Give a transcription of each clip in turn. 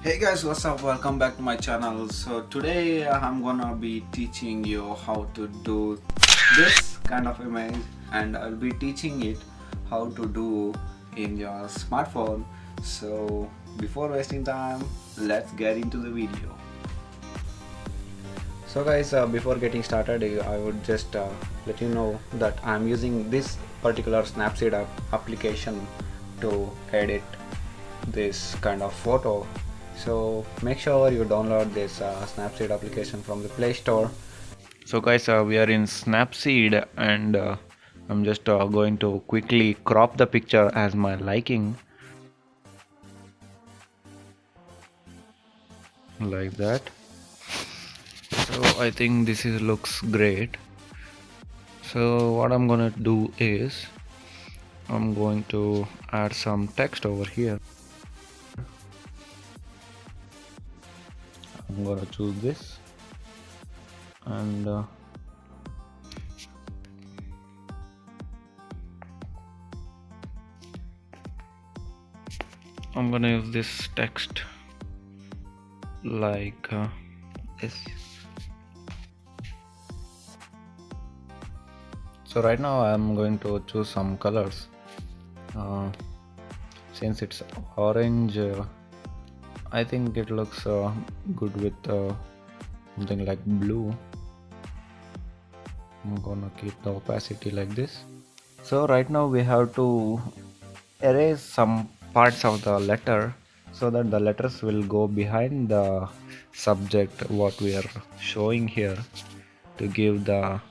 Hey guys, what's up? Welcome back to my channel. So today I'm gonna be teaching you how to do this kind of image, and I'll be teaching it how to do in your smartphone. So before wasting time, let's get into the video. So guys, before getting started, I would just let you know that I'm using this particular Snapseed application to edit this kind of photo. So make sure you download this Snapseed application from the Play Store. So guys, we are in Snapseed, and I'm just going to quickly crop the picture as my liking, like that. So I think this looks great. So what I'm gonna do is I'm going to add some text over here. I'm gonna choose this, and I'm gonna use this text like this. So right now I'm going to choose some colors. Since it's orange, I think it looks good with something like blue. I'm gonna keep the opacity like this. So right now we have to erase some parts of the letter so that the letters will go behind the subject what we are showing here to give the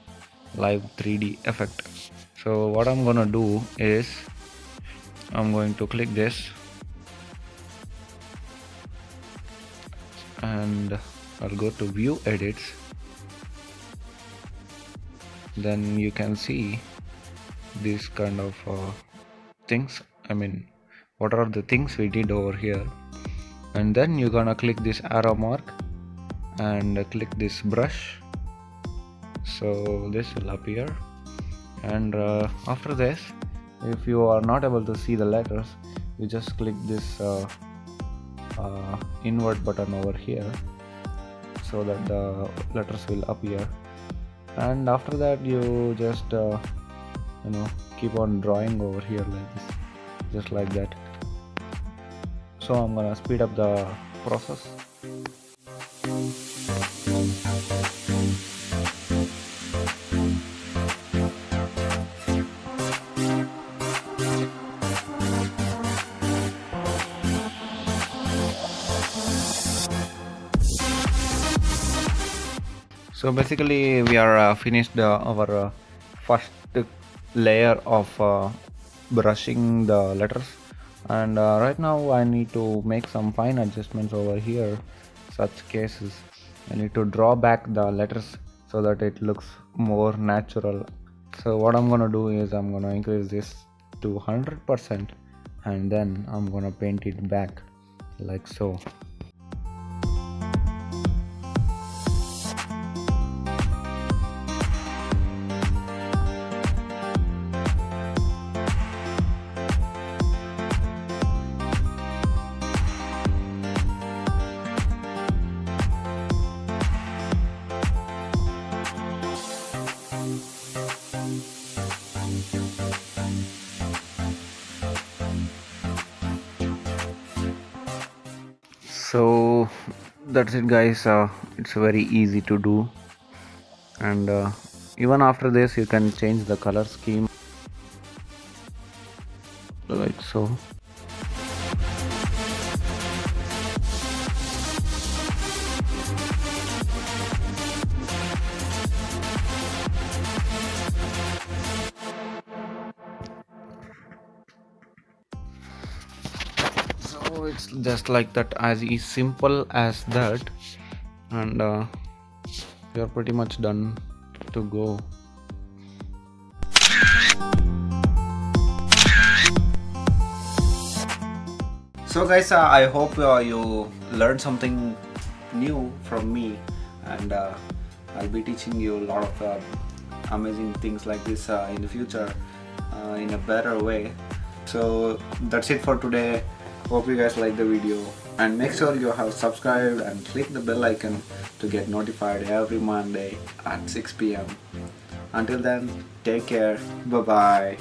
live 3D effect. So what I'm gonna do is I'm going to click this, and I'll go to view edits. Then you can see these kind of things. I mean, what are the things we did over here? And then you're gonna click this arrow mark and click this brush, so this will appear. And after this, if you are not able to see the letters, you just click this invert button over here so that the letters will appear. And after that you just keep on drawing over here like this, just like that. So I'm gonna speed up the process. So basically we are finished our first layer of brushing the letters, and right now I need to make some fine adjustments over here. Such cases I need to draw back the letters so that it looks more natural. So what I'm gonna do is I'm gonna increase this to 100%, and then I'm gonna paint it back like so. So that's it guys, it's very easy to do, and even after this you can change the color scheme like so. So it's just like that, as simple as that, and you're pretty much done to go. So guys, I hope you learned something new from me, and I'll be teaching you a lot of amazing things like this in the future in a better way. So that's it for today. Hope you guys like the video, and make sure you have subscribed and click the bell icon to get notified every Monday at 6 p.m. Until then, take care. Bye bye.